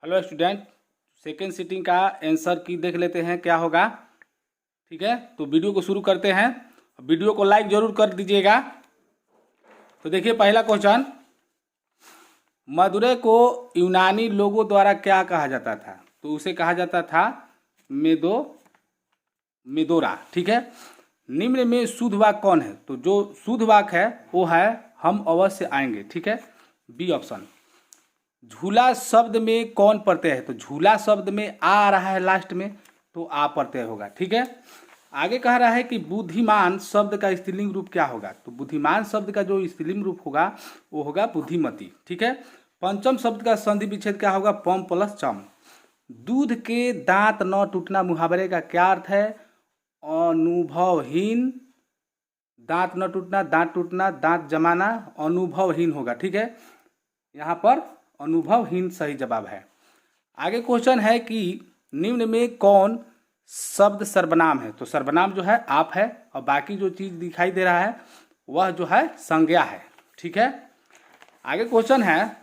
Hello student, second sitting का answer की देख लेते हैं क्या होगा। ठीक है, तो वीडियो को शुरू करते हैं। वीडियो को लाइक जरूर कर दीजिएगा। तो देखिए पहला क्वेश्चन, मदुरै को यूनानी लोगों द्वारा क्या कहा जाता था? तो उसे कहा जाता था मेदोरा। ठीक है, निम्न में शुद्ध वाक्य कौन है? तो जो शुद्ध वाक्य है वो है हम अवश्य आएंगे। ठीक है, बी ऑप्शन। झूला शब्द में कौन प्रत्यय है? तो झूला शब्द में आ रहा है लास्ट में, तो आ प्रत्यय होगा। ठीक है, आगे कह रहा है कि बुद्धिमान शब्द का स्त्रीलिंग रूप क्या होगा? तो बुद्धिमान शब्द का जो स्त्रीलिंग रूप होगा वो होगा बुद्धिमती। ठीक है, पंचम शब्द का संधि विच्छेद क्या होगा? पम प्लस चम। दूध के दांत न टूटना मुहावरे का क्या अर्थ है? अनुभवहीन। दांत न टूटना, दांत टूटना, दांत जमाना, अनुभवहीन होगा। ठीक है, यहाँ पर अनुभवहीन सही जवाब है। आगे क्वेश्चन है कि निम्न में कौन शब्द सर्वनाम है? तो सर्वनाम जो है आप है, और बाकी जो चीज दिखाई दे रहा है वह जो है संज्ञा है। ठीक है, आगे क्वेश्चन है,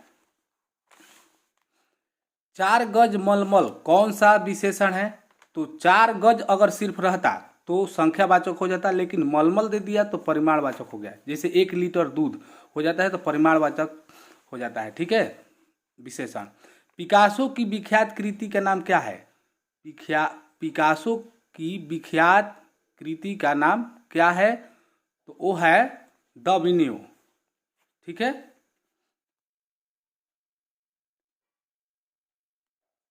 4 गज मलमल कौन सा विशेषण है? तो 4 गज अगर सिर्फ रहता तो संख्यावाचक हो जाता, लेकिन मलमल दे दिया तो परिमाणवाचक हो गया। जैसे 1 लीटर दूध हो जाता है तो परिमाणवाचक हो जाता है। ठीक है, विशेषण। पिकासो की विख्यात कृति का नाम क्या है? पिकासो की विख्यात कृति का नाम क्या है? तो वो है द विनियो। ठीक है,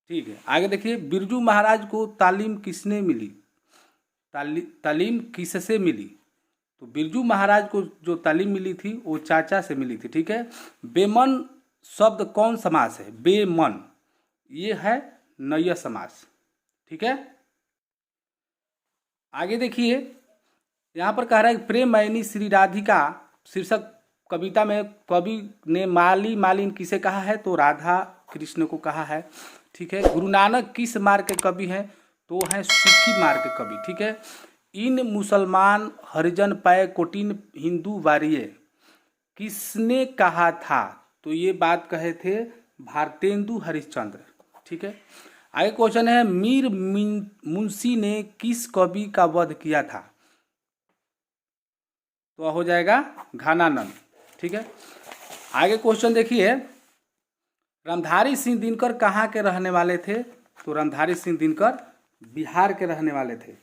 ठीक है, आगे देखिए, बिरजू महाराज को तालीम किसने मिली? तालीम किससे मिली? तो बिरजू महाराज को जो तालीम मिली थी वो चाचा से मिली थी। ठीक है, बेमन शब्द कौन समास है? बेमन ये है नय समास। ठीक है, आगे देखिए, यहाँ पर कह रहा है प्रेम मैनी श्री राधिका शीर्षक कविता में कवि ने माली मालिन किसे कहा है? तो राधा कृष्ण को कहा है। ठीक है, गुरु नानक किस मार्ग के कवि हैं? तो हैं सूफी मार्ग के कवि। ठीक है, इन मुसलमान हरिजन पाए कोटिन हिंदू वारिये किसने कहा था? तो ये बात कहे थे भारतेंदु हरिश्चंद्र। ठीक है, आगे क्वेश्चन है, मीर मुंशी ने किस कवि का वध किया था? तो हो जाएगा घनानंद। ठीक है, आगे क्वेश्चन देखिए, रामधारी सिंह दिनकर कहाँ के रहने वाले थे? तो रामधारी सिंह दिनकर बिहार के रहने वाले थे।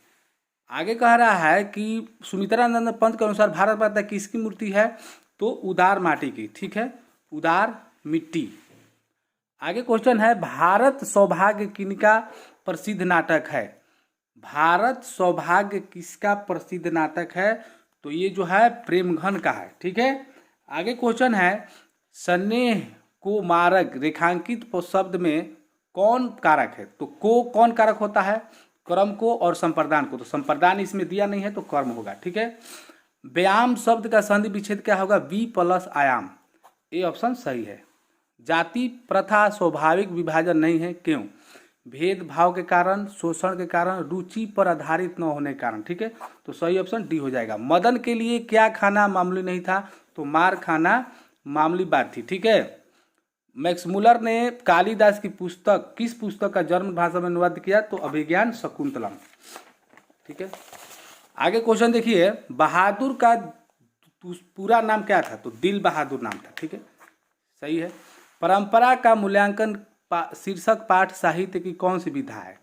आगे कह रहा है कि सुमित्रानंद पंत के अनुसार भारत माता किसकी मूर्ति है? तो उदार माटी की। ठीक है, उदार मिट्टी। आगे क्वेश्चन है, भारत सौभाग्य किनका प्रसिद्ध नाटक है? भारत सौभाग्य किसका प्रसिद्ध नाटक है? तो ये जो है प्रेमघन का है। ठीक है, आगे क्वेश्चन है, स्नेह को मारक रेखांकित शब्द में कौन कारक है? तो को कौन कारक होता है? कर्म को और संप्रदान को। तो संप्रदान इसमें दिया नहीं है तो कर्म होगा। ठीक है, व्यायाम शब्द का संधि विच्छेद क्या होगा? वी प्लस आयाम। ए ऑप्शन सही है। जाति प्रथा स्वाभाविक विभाजन नहीं है, क्यों? भेदभाव के कारण, शोषण के कारण, रुचि पर आधारित न होने के कारण। ठीक है, तो सही ऑप्शन डी हो जाएगा। मदन के लिए क्या खाना मामूली नहीं था? तो मार खाना मामूली बात थी। ठीक है, मैक्स मुलर ने कालिदास की पुस्तक किस पुस्तक का जर्मन भाषा में अनुवाद किया? तो अभिज्ञान शकुंतलम। ठीक है, आगे क्वेश्चन देखिए, बहादुर का पूरा नाम क्या था? तो दिल बहादुर नाम था। ठीक है, सही है। परंपरा का मूल्यांकन शीर्षक पाठ साहित्य की कौन सी विधा है?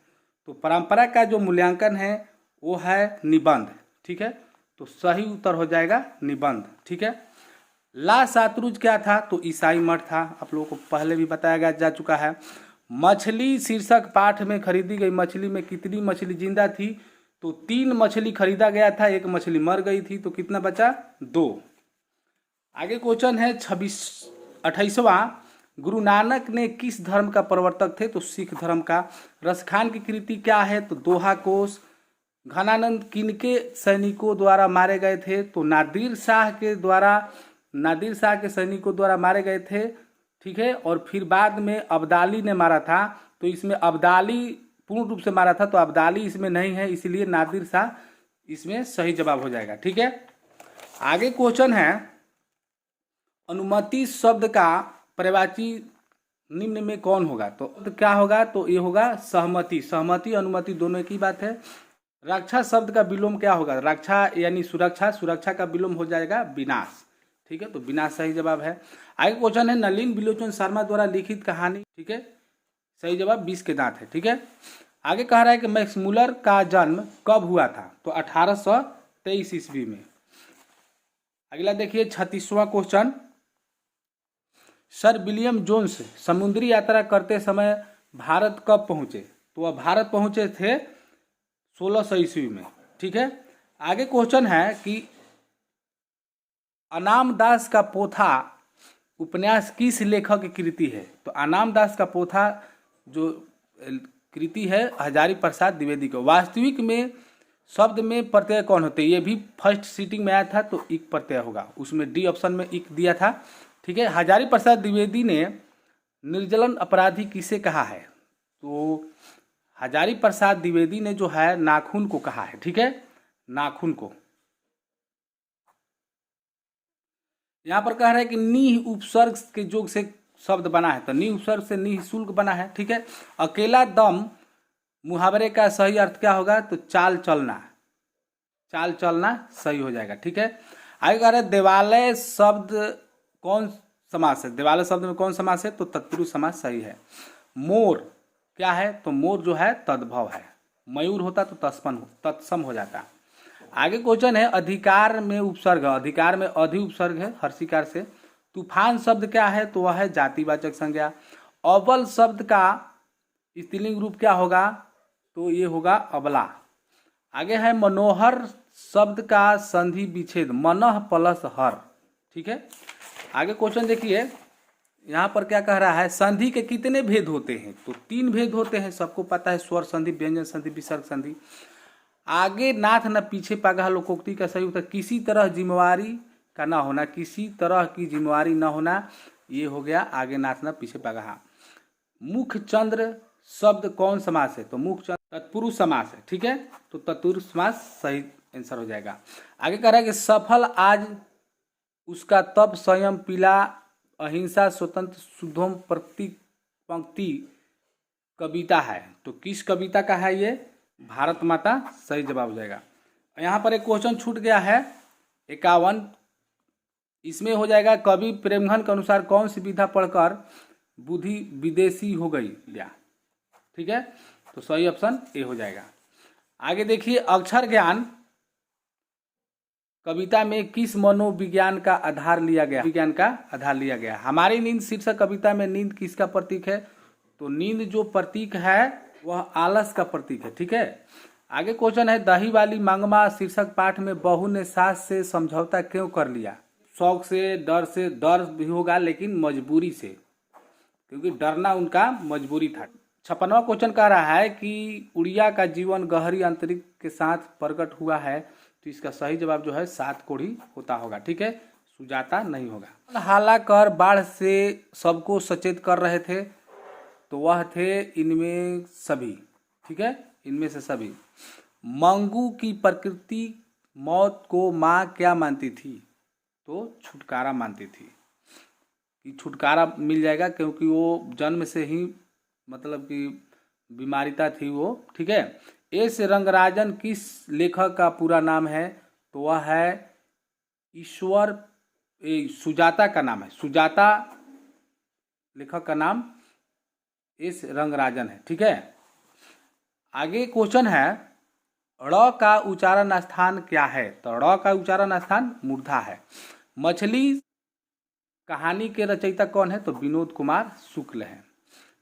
तो परंपरा का जो मूल्यांकन है वो है निबंध। ठीक है, तो सही उत्तर हो जाएगा निबंध। ठीक है, ला सातरुज क्या था? तो ईसाई मठ था। आप लोगों को पहले भी बताया जा चुका है। मछली शीर्षक पाठ में खरीदी गई मछली में कितनी मछली जिंदा थी? तो 3 मछली खरीदा गया था, 1 मछली मर गई थी, तो कितना बचा? 2। आगे क्वेश्चन है 28वां, गुरु नानक ने किस धर्म का प्रवर्तक थे? तो सिख धर्म का। रसखान की कृति क्या है? तो दोहा कोश। घनानंद किनके सैनिकों द्वारा मारे गए थे? तो नादिर शाह के सैनिकों द्वारा मारे गए थे। ठीक है, और फिर बाद में अब्दाली ने मारा था। तो इसमें अब्दाली पूर्ण रूप से मारा था, तो अब्दाली इसमें नहीं है, इसलिए नादिर शाह इसमें सही जवाब हो जाएगा। ठीक है, आगे क्वेश्चन है, अनुमति शब्द का पर्यायवाची निम्न में कौन होगा? तो क्या होगा? तो ये होगा सहमति। सहमति अनुमति दोनों एक ही बात है। रक्षा शब्द का विलोम क्या होगा? रक्षा यानी सुरक्षा, सुरक्षा का विलोम हो जाएगा विनाश। ठीक है, तो विनाश सही जवाब है। आगे क्वेश्चन है नलिन बिलोचन शर्मा द्वारा लिखित कहानी। ठीक है, सही जवाब 20 के दांत है। ठीक है, आगे कह रहा है कि मैक्स मुलर का जन्म कब हुआ था? तो 1823 ईस्वी में। अगला देखिए 36वां क्वेश्चन, सर विलियम जोन्स समुद्री यात्रा करते समय भारत कब पहुंचे? तो वह भारत पहुंचे थे 1600 ईस्वी में। ठीक है, आगे क्वेश्चन है कि अनाम दास का पोथा उपन्यास किस लेखक की कृति है? तो अनाम दास का पोथा जो कृति है हजारी प्रसाद द्विवेदी को। वास्तविक में शब्द में प्रत्यय कौन होते हैं? ये भी फर्स्ट सीटिंग में आया था तो इक प्रत्यय होगा, उसमें डी ऑप्शन में इक दिया था। ठीक है, हजारी प्रसाद द्विवेदी ने निर्जलन अपराधी किसे कहा है? तो हजारी प्रसाद द्विवेदी ने जो है नाखून को कहा है। ठीक है, नाखून को। यहाँ पर कह रहा है कि निह उपसर्ग के योग से शब्द बना है, तो निह उपसर्ग से निःशुल्क बना है। ठीक है, अकेला दम मुहावरे का सही अर्थ क्या होगा? तो चाल चलना, चाल चलना सही हो जाएगा। ठीक है, आगे कह रहे हैं देवालय शब्द कौन समास है? देवालय शब्द में कौन समास है? तो तत्पुरुष समास सही है। मोर क्या है? तो मोर जो है तद्भव है, मयूर होता तो तत्सम हो जाता। आगे क्वेश्चन है अधिकार में उपसर्ग, अधिकार में अधि उपसर्ग है हर्षिकार से। तूफान शब्द क्या है? तो वह है जातिवाचक संज्ञा। अबल शब्द का स्त्रीलिंग रूप क्या होगा? तो ये होगा अबला। आगे है मनोहर शब्द का संधि विच्छेद, मनः प्लस हर। ठीक है, आगे क्वेश्चन देखिए, यहाँ पर क्या कह रहा है? संधि के कितने भेद होते हैं? तो 3 भेद होते हैं, सबको पता है, स्वर संधि, व्यंजन संधि, विसर्ग संधि। आगे नाथ न पीछे पागा लोकोक्ति का सही उत्तर किसी तरह जिम्मेवारी का ना होना, किसी तरह की जिम्मेवारी न होना, ये हो गया आगे नाथ न पीछे पागा। मुख चंद्र शब्द कौन समास है? तो मुख चंद्र तत्पुरुष समास है। ठीक है, तो तत्पुरुष समास सही आंसर हो जाएगा। आगे कह रहा है कि सफल आज उसका तप संयम पीला अहिंसा स्वतंत्र शुद्धोम प्रतीक पंक्ति कविता है। तो किस कविता का है ये? भारत माता सही जवाब हो जाएगा। यहाँ पर एक क्वेश्चन छूट गया है 51, इसमें हो जाएगा कवि प्रेमघन के अनुसार कौन सी विधा पढ़कर बुद्धि विदेशी हो गई या? ठीक है, तो सही ऑप्शन ए हो जाएगा। आगे देखिए अक्षर ज्ञान कविता में किस मनोविज्ञान का आधार लिया गया? विज्ञान का आधार लिया गया। हमारी नींद शीर्षक कविता में नींद किसका प्रतीक है? तो नींद जो प्रतीक है वह आलस का प्रतीक है। ठीक है, आगे क्वेश्चन है दही वाली मांगमा शीर्षक पाठ में बहू ने सास से समझौता क्यों कर लिया? शौक से, डर भी होगा लेकिन मजबूरी से, क्योंकि डरना उनका मजबूरी था। 56वां क्वेश्चन कह रहा है कि उड़िया का जीवन गहरी अंतरिक्ष के साथ प्रकट हुआ है, तो इसका सही जवाब जो है 7 कोढ़ी होता होगा। ठीक है, सुजाता नहीं होगा। हाला कर बाढ़ से सबको सचेत कर रहे थे, तो वह थे इनमें सभी। ठीक है, इनमें से सभी। मंगू की प्रकृति मौत को माँ क्या मानती थी? तो छुटकारा मानती थी कि छुटकारा मिल जाएगा, क्योंकि वो जन्म से ही मतलब कि बीमारिता थी वो। ठीक है, एस रंगराजन किस लेखक का पूरा नाम है? तो वह है ईश्वर, सुजाता का नाम है, सुजाता लेखक का नाम एस रंगराजन है। ठीक है, आगे क्वेश्चन है ड़ का उच्चारण स्थान क्या है? तो ड़ का उच्चारण स्थान मूर्धा है। मछली कहानी के रचयिता कौन है? तो विनोद कुमार शुक्ल है।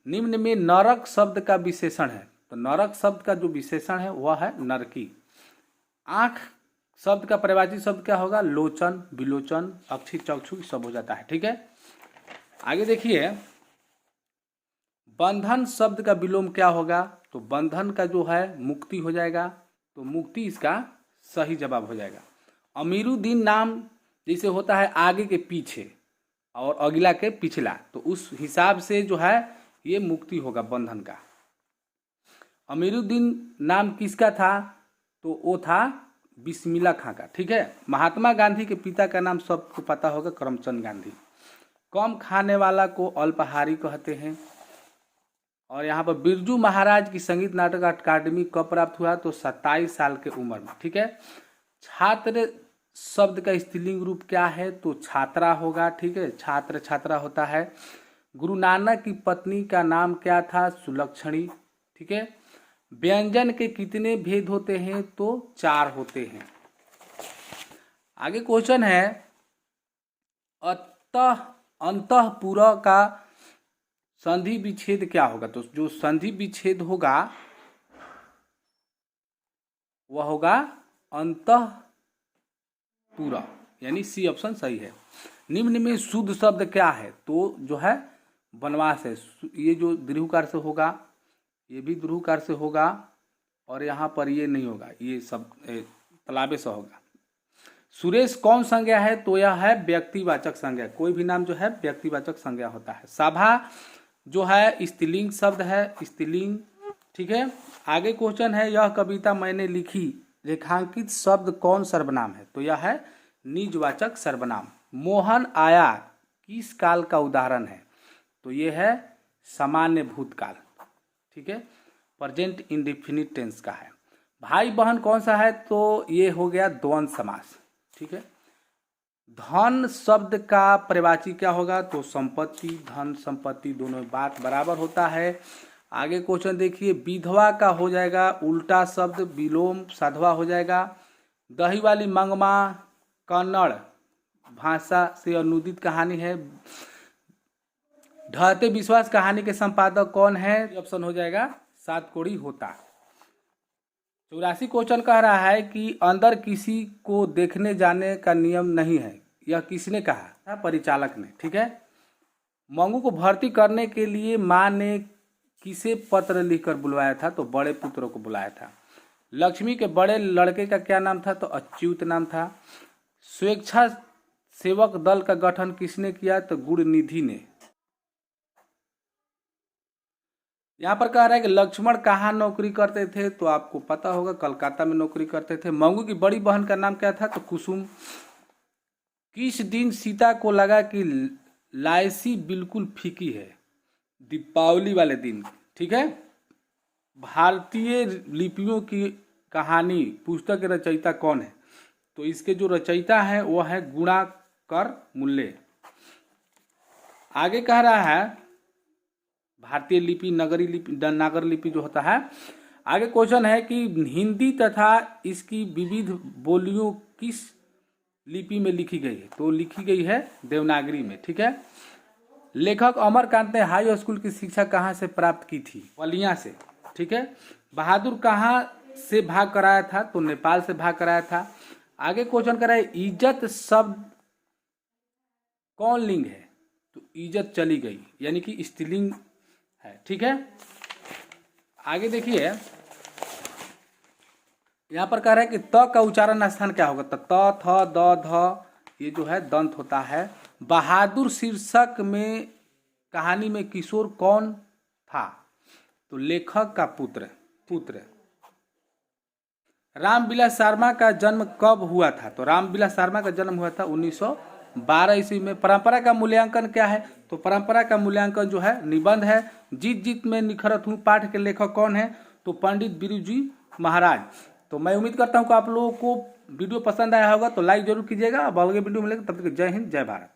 निम्न में नरक शब्द का विशेषण है, तो नरक शब्द का जो विशेषण है वह है नरकी। आंख शब्द का परिभाषित शब्द क्या होगा? लोचन, विलोचन, अक्षी, चक्षु सब हो जाता है। ठीक है, आगे देखिए बंधन शब्द का विलोम क्या होगा? तो बंधन का जो है मुक्ति हो जाएगा, तो मुक्ति इसका सही जवाब हो जाएगा। अमीरुद्दीन नाम जैसे होता है आगे के पीछे और अगला के पिछला, तो उस हिसाब से जो है ये मुक्ति होगा बंधन का। अमीरुद्दीन नाम किसका था? तो वो था बिस्मिल्लाह खां का। ठीक है, महात्मा गांधी के पिता का नाम सबको पता होगा, करमचंद गांधी। कम खाने वाला को अल्पाहारी कहते हैं। और यहाँ पर बिरजू महाराज की संगीत नाटक अकादमी कब प्राप्त हुआ, तो 27 साल के उम्र में। ठीक है। छात्र शब्द का स्त्रीलिंग रूप क्या है, तो छात्रा होगा। ठीक है, छात्र छात्रा होता है। गुरु नानक की पत्नी का नाम क्या था, सुलक्षणी। ठीक है। व्यंजन के कितने भेद होते हैं, तो 4 होते हैं। आगे क्वेश्चन है, अंतःपुर का संधि विच्छेद क्या होगा, तो जो संधि विच्छेद होगा वह होगा अंतःपुर, यानी सी ऑप्शन सही है। निम्न में शुद्ध शब्द क्या है, तो जो है वनवास है। ये जो दीर्घकार से होगा, ये भी दीर्घकार से होगा, और यहाँ पर ये नहीं होगा, ये सब तालाबे से होगा। सुरेश कौन संज्ञा है, तो यह है व्यक्तिवाचक संज्ञा। कोई भी नाम जो है व्यक्तिवाचक संज्ञा होता है। सभा जो है स्त्रीलिंग शब्द है, स्त्रीलिंग। ठीक है। आगे क्वेश्चन है, यह कविता मैंने लिखी, रेखांकित शब्द कौन सर्वनाम है, तो यह है निजवाचक सर्वनाम। मोहन आया किस काल का उदाहरण है, तो यह है सामान्य भूतकाल। ठीक है, प्रेजेंट इंडेफिनिट टेंस का है। भाई बहन कौन सा है, तो ये हो गया द्वंद्व समास। ठीक है। धन शब्द का पर्यायवाची क्या होगा, तो संपत्ति। धन संपत्ति दोनों बात बराबर होता है। आगे क्वेश्चन देखिए, विधवा का हो जाएगा उल्टा शब्द, विलोम साधवा हो जाएगा। दही वाली मंगमा कन्नड़ भाषा से अनुदित कहानी है। ढहते विश्वास कहानी के संपादक कौन है, ऑप्शन हो जाएगा सातकोड़ी होता। 84 क्वेश्चन कह रहा है कि अंदर किसी को देखने जाने का नियम नहीं है, यह किसने कहा, परिचालक ने। ठीक है। मंगू को भर्ती करने के लिए माँ ने किसे पत्र लिखकर बुलवाया था, तो बड़े पुत्रों को बुलाया था। लक्ष्मी के बड़े लड़के का क्या नाम था, तो अच्युत नाम था। स्वेच्छा सेवक दल का गठन किसने किया, तो गुणनिधि ने। यहाँ पर कह रहा है कि लक्ष्मण कहाँ नौकरी करते थे, तो आपको पता होगा कलकत्ता में नौकरी करते थे। मंगू की बड़ी बहन का नाम क्या था, तो कुसुम। किस दिन सीता को लगा कि लायसी बिल्कुल फीकी है, दीपावली वाले दिन। ठीक है। भारतीय लिपियों की कहानी पुस्तक के रचयिता कौन है, तो इसके जो रचयिता है वह है गुणाकर मूल्य। आगे कह रहा है भारतीय लिपि नगरी लिपि नागर लिपि जो होता है। आगे क्वेश्चन है कि हिंदी तथा इसकी विविध बोलियों किस लिपि में लिखी गई है, तो लिखी गई है देवनागरी में। ठीक है। लेखक अमरकांत ने हाई स्कूल की शिक्षा कहाँ से प्राप्त की थी, बलिया से। ठीक है। बहादुर कहाँ से भाग कराया था, तो नेपाल से भाग कराया था। आगे क्वेश्चन कर रहा है इज्जत शब्द कौन लिंग है, तो इज्जत चली गई, यानी कि स्त्रीलिंग है। ठीक है। आगे देखिए, यहाँ पर कह रहा है कि त का उच्चारण स्थान क्या होगा, तो त थ द ध ये जो है दंत होता है। बहादुर शीर्षक में कहानी में किशोर कौन था, तो लेखक का पुत्र। रामविलास शर्मा का जन्म कब हुआ था, तो रामविलास शर्मा का जन्म हुआ था 1912 ईस्वी में। परंपरा का मूल्यांकन क्या है, तो परंपरा का मूल्यांकन जो है निबंध है। जीत जीत में निखरत हूँ पाठ के लेखक कौन है, तो पंडित बिरजू महाराज। तो मैं उम्मीद करता हूँ कि आप लोगों को वीडियो पसंद आया होगा, तो लाइक जरूर कीजिएगा। अब अगले वीडियो में मिलेगा, तब तक जय हिंद जय भारत।